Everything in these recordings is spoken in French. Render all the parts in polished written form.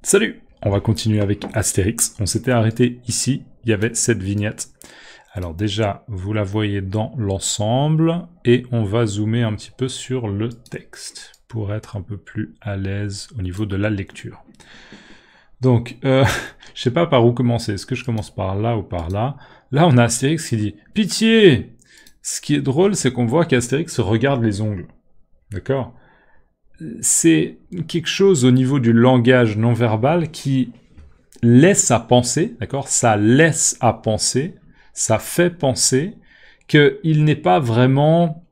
Salut! On va continuer avec Astérix. On s'était arrêté ici, il y avait cette vignette. Alors déjà, vous la voyez dans l'ensemble, et on va zoomer un petit peu sur le texte, pour être un peu plus à l'aise au niveau de la lecture. Donc, je sais pas par où commencer, est-ce que je commence par là ou par là? Là, on a Astérix qui dit « Pitié !» Ce qui est drôle, c'est qu'on voit qu'Astérix regarde les ongles. D'accord? C'est quelque chose au niveau du langage non-verbal qui laisse à penser, d'accord? Ça laisse à penser, ça fait penser qu'il n'est pas vraiment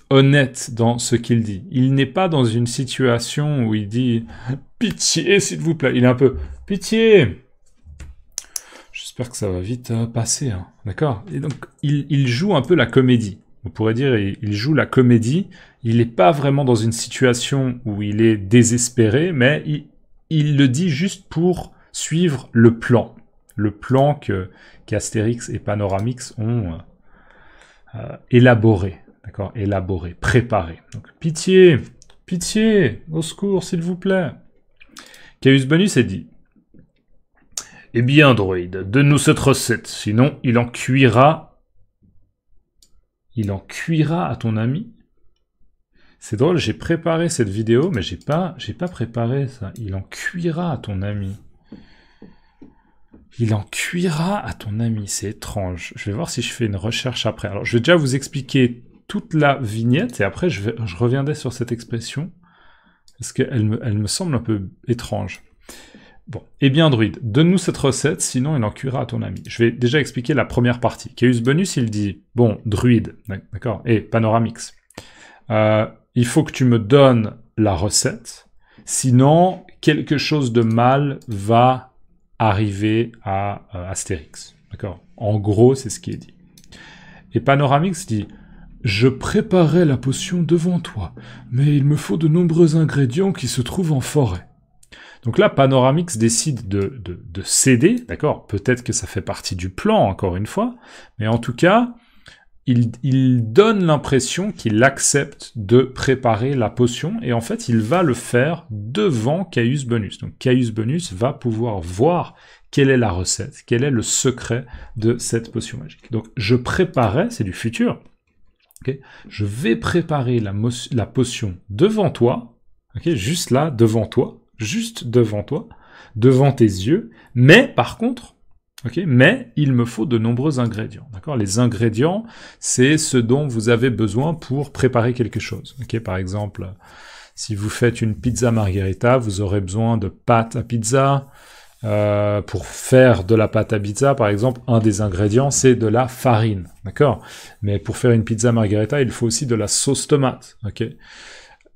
honnête dans ce qu'il dit. Il n'est pas dans une situation où il dit « Pitié, s'il vous plaît !» Il est un peu « Pitié !» J'espère que ça va vite passer, hein. D'accord? Et donc, il joue un peu la comédie. On pourrait dire, il joue la comédie. Il n'est pas vraiment dans une situation où il est désespéré, mais il le dit juste pour suivre le plan. Le plan qu'Astérix et Panoramix ont élaboré. D'accord? Élaboré, préparé. Donc, pitié, pitié, au secours, s'il vous plaît. Caius Bonus a dit « Eh bien, droïde, donne-nous cette recette, sinon il en cuira... » Il en cuira à ton ami? C'est drôle, j'ai préparé cette vidéo, mais j'ai pas préparé ça. Il en cuira à ton ami. Il en cuira à ton ami, c'est étrange. Je vais voir si je fais une recherche après. Alors, je vais déjà vous expliquer toute la vignette, et après, je reviendrai sur cette expression, parce qu'elle me semble un peu étrange. Bon, eh bien, druide, donne-nous cette recette, sinon il en cuira à ton ami. Je vais déjà expliquer la première partie. Caius Bonus, il dit, bon, druide, d'accord, et Panoramix, il faut que tu me donnes la recette, sinon quelque chose de mal va arriver à Astérix, d'accord? En gros, c'est ce qui est dit. Et Panoramix dit, je préparais la potion devant toi, mais il me faut de nombreux ingrédients qui se trouvent en forêt. Donc là, Panoramix décide de céder, d'accord? Peut-être que ça fait partie du plan, encore une fois, mais en tout cas, il donne l'impression qu'il accepte de préparer la potion, et en fait, il va le faire devant Caius Bonus. Donc Caius Bonus va pouvoir voir quelle est la recette, quel est le secret de cette potion magique. Donc je préparais, c'est du futur, okay? Je vais préparer la potion devant toi, okay? Juste là, devant toi, juste devant toi, devant tes yeux, mais par contre, okay, mais il me faut de nombreux ingrédients. D'accord? Les ingrédients, c'est ce dont vous avez besoin pour préparer quelque chose. Okay? Par exemple, si vous faites une pizza margherita, vous aurez besoin de pâte à pizza. Pour faire de la pâte à pizza, par exemple, un des ingrédients, c'est de la farine. D'accord? Mais pour faire une pizza margherita, il faut aussi de la sauce tomate. Ok?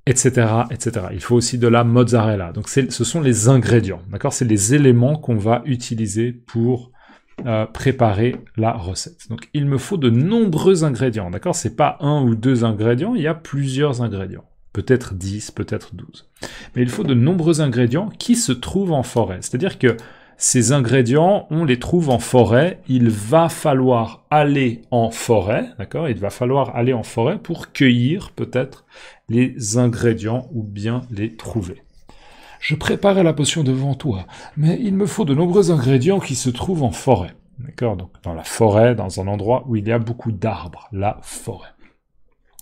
Etc., etc. Il faut aussi de la mozzarella. Donc ce sont les ingrédients, d'accord? C'est les éléments qu'on va utiliser pour préparer la recette. Donc il me faut de nombreux ingrédients, d'accord? C'est pas un ou deux ingrédients, il y a plusieurs ingrédients. Peut-être 10, peut-être 12. Mais il faut de nombreux ingrédients qui se trouvent en forêt. C'est-à-dire que ces ingrédients, on les trouve en forêt, il va falloir aller en forêt, d'accord? Il va falloir aller en forêt pour cueillir peut-être les ingrédients ou bien les trouver. Je préparais la potion devant toi, mais il me faut de nombreux ingrédients qui se trouvent en forêt. D'accord? Donc dans la forêt, dans un endroit où il y a beaucoup d'arbres, la forêt.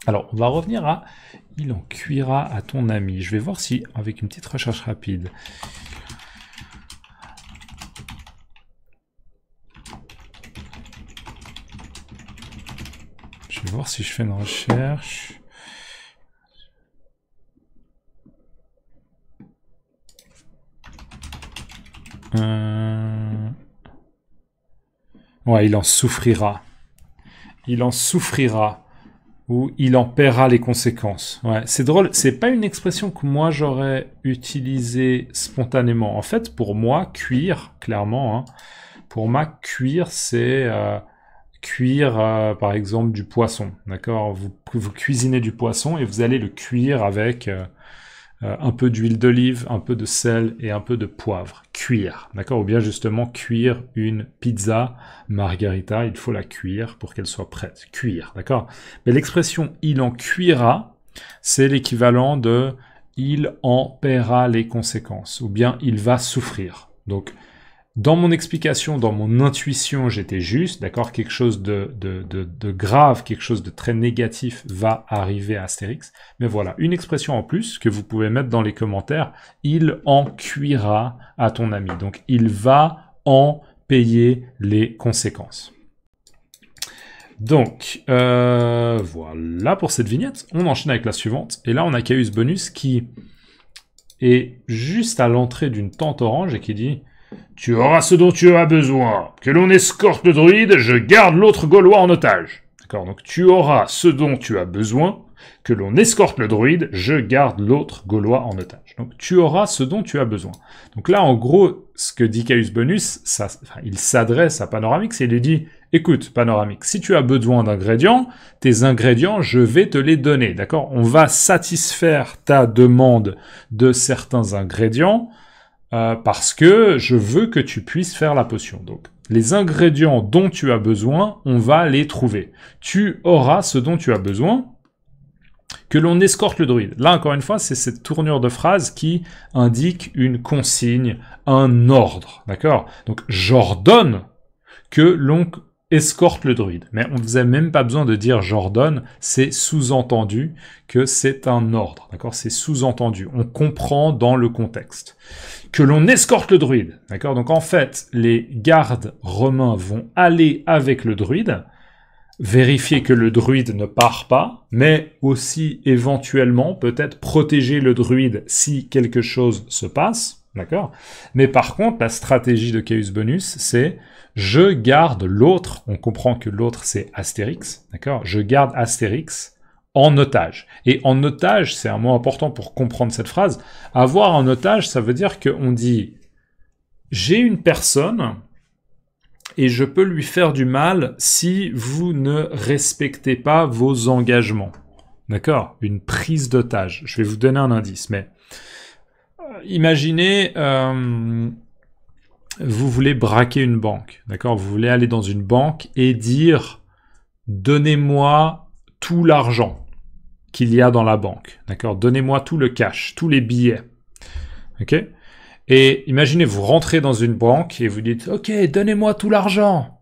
Alors, on va revenir à « Il en cuira à ton ami ». Je vais voir si, avec une petite recherche rapide, je vais voir si je fais une recherche. Ouais, il en souffrira. Il en souffrira. Ou il en paiera les conséquences. Ouais, c'est drôle, c'est pas une expression que moi j'aurais utilisée spontanément. En fait, pour moi, cuire, clairement, hein, pour moi, cuire, c'est cuire, par exemple, du poisson. D'accord? Vous cuisinez du poisson et vous allez le cuire avec un peu d'huile d'olive, un peu de sel et un peu de poivre. Cuire, d'accord? Ou bien justement cuire une pizza margherita, il faut la cuire pour qu'elle soit prête. Cuire, d'accord? Mais l'expression « il en cuira », c'est l'équivalent de il en paiera les conséquences, ou bien il va souffrir. Donc, dans mon explication, dans mon intuition, j'étais juste, d'accord, quelque chose de grave, quelque chose de très négatif va arriver à Astérix. Mais voilà, une expression en plus que vous pouvez mettre dans les commentaires, il en cuira à ton ami. Donc, il va en payer les conséquences. Donc, voilà pour cette vignette. On enchaîne avec la suivante. Et là, on a Caius Bonus qui est juste à l'entrée d'une tente orange et qui dit... Tu auras ce dont tu as besoin. Que l'on escorte le druide, je garde l'autre Gaulois en otage. D'accord, donc tu auras ce dont tu as besoin. Que l'on escorte le druide, je garde l'autre Gaulois en otage. Donc tu auras ce dont tu as besoin. Donc là, en gros, ce que dit Caius Bonus, il s'adresse à Panoramix et il lui dit « Écoute, Panoramix, si tu as besoin d'ingrédients, tes ingrédients, je vais te les donner. D'accord, on va satisfaire ta demande de certains ingrédients. Parce que je veux que tu puisses faire la potion. Donc, les ingrédients dont tu as besoin, on va les trouver. Tu auras ce dont tu as besoin, que l'on escorte le druide. Là, encore une fois, c'est cette tournure de phrase qui indique une consigne, un ordre. D'accord? Donc, j'ordonne que l'on escorte le druide. Mais on ne faisait même pas besoin de dire j'ordonne, c'est sous-entendu que c'est un ordre. D'accord? C'est sous-entendu. On comprend dans le contexte. Que l'on escorte le druide. D'accord? Donc en fait, les gardes romains vont aller avec le druide, vérifier que le druide ne part pas, mais aussi éventuellement peut-être protéger le druide si quelque chose se passe. D'accord? Mais par contre, la stratégie de Caius Bonus, c'est je garde l'autre, on comprend que l'autre c'est Astérix, d'accord? Je garde Astérix en otage. Et en otage, c'est un mot important pour comprendre cette phrase. Avoir un otage, ça veut dire qu'on dit j'ai une personne et je peux lui faire du mal si vous ne respectez pas vos engagements. D'accord? Une prise d'otage. Je vais vous donner un indice, mais imaginez, vous voulez braquer une banque. D'accord? Vous voulez aller dans une banque et dire donnez-moi tout l'argent qu'il y a dans la banque, d'accord? Donnez-moi tout le cash, tous les billets, ok? Et imaginez, vous rentrez dans une banque et vous dites, ok, donnez-moi tout l'argent.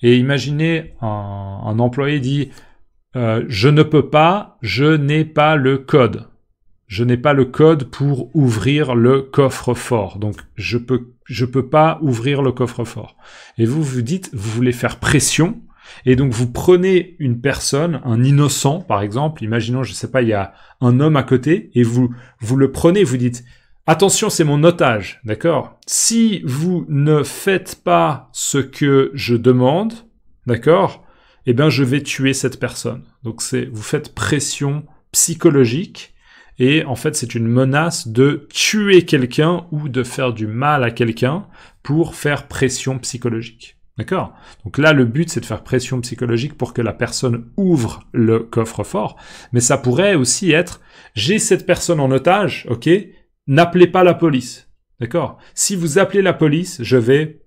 Et imaginez, un employé dit, je ne peux pas, je n'ai pas le code. Je n'ai pas le code pour ouvrir le coffre-fort. Donc, je peux pas ouvrir le coffre-fort. Et vous vous dites, vous voulez faire pression. Et donc, vous prenez une personne, un innocent, par exemple, imaginons, je sais pas, il y a un homme à côté, et vous le prenez, vous dites, attention, c'est mon otage, d'accord? Si vous ne faites pas ce que je demande, d'accord? Eh bien, je vais tuer cette personne. Donc, vous faites pression psychologique, et en fait, c'est une menace de tuer quelqu'un ou de faire du mal à quelqu'un pour faire pression psychologique. D'accord? Donc là, le but, c'est de faire pression psychologique pour que la personne ouvre le coffre-fort. Mais ça pourrait aussi être, j'ai cette personne en otage, ok? N'appelez pas la police. D'accord? Si vous appelez la police, je vais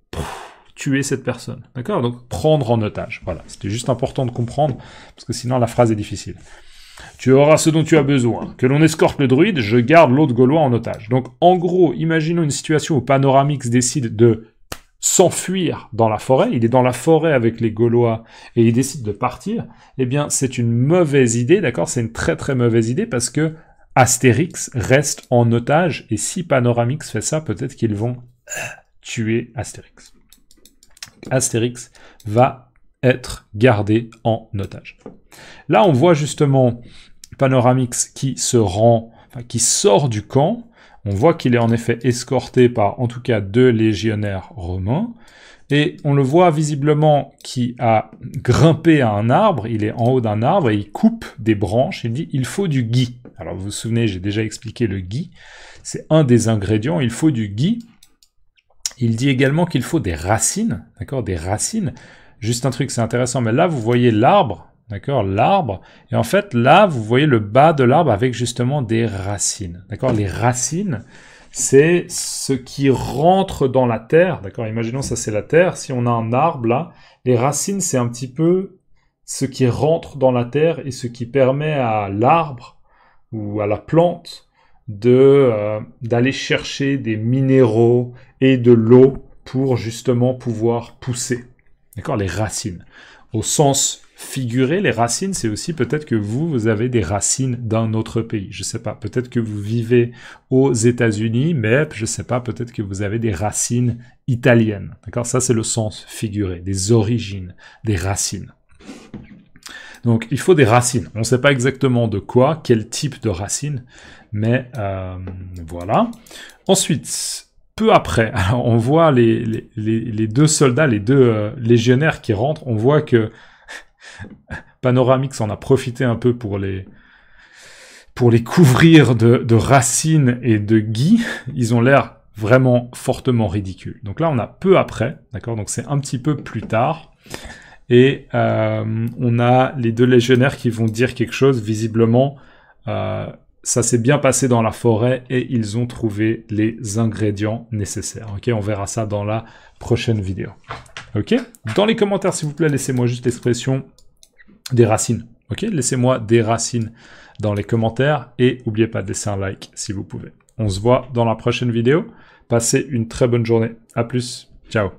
tuer cette personne. D'accord? Donc, prendre en otage. Voilà. C'était juste important de comprendre, parce que sinon, la phrase est difficile. Tu auras ce dont tu as besoin. Que l'on escorte le druide, je garde l'autre Gaulois en otage. Donc, en gros, imaginons une situation où Panoramix décide de s'enfuir dans la forêt, il est dans la forêt avec les Gaulois et il décide de partir, eh bien c'est une mauvaise idée, d'accord? C'est une très très mauvaise idée parce que Astérix reste en otage et si Panoramix fait ça, peut-être qu'ils vont tuer Astérix. Astérix va être gardé en otage. Là, on voit justement Panoramix qui sort du camp. On voit qu'il est en effet escorté par, en tout cas, 2 légionnaires romains. Et on le voit visiblement qui a grimpé à un arbre. Il est en haut d'un arbre et il coupe des branches. Il dit, il faut du gui. Alors, vous vous souvenez, j'ai déjà expliqué le gui. C'est un des ingrédients. Il faut du gui. Il dit également qu'il faut des racines. D'accord? Des racines. Juste un truc, c'est intéressant. Mais là, vous voyez l'arbre. D'accord, l'arbre. Et en fait, là, vous voyez le bas de l'arbre avec justement des racines. D'accord, les racines, c'est ce qui rentre dans la terre. D'accord, imaginons ça, c'est la terre. Si on a un arbre là, les racines, c'est un petit peu ce qui rentre dans la terre et ce qui permet à l'arbre ou à la plante d'aller chercher des minéraux et de l'eau pour justement pouvoir pousser. D'accord? Les racines. Au sens figuré, les racines, c'est aussi peut-être que vous avez des racines d'un autre pays. Je sais pas, peut-être que vous vivez aux États-Unis, mais je sais pas, peut-être que vous avez des racines italiennes. D'accord? Ça, c'est le sens figuré, des origines, des racines. Donc, il faut des racines. On ne sait pas exactement de quoi, quel type de racines, mais voilà. Ensuite, peu après, alors on voit les deux soldats, les deux légionnaires qui rentrent, on voit que Panoramix en a profité un peu pour les couvrir de racines et de gui. Ils ont l'air vraiment fortement ridicules. Donc là, on a peu après, d'accord? Donc c'est un petit peu plus tard. Et on a les deux légionnaires qui vont dire quelque chose. Visiblement, ça s'est bien passé dans la forêt et ils ont trouvé les ingrédients nécessaires. Ok, on verra ça dans la prochaine vidéo. Ok, dans les commentaires, s'il vous plaît, laissez-moi juste l'expression des racines. Ok, laissez-moi des racines dans les commentaires et n'oubliez pas de laisser un like si vous pouvez. On se voit dans la prochaine vidéo. Passez une très bonne journée. À plus. Ciao.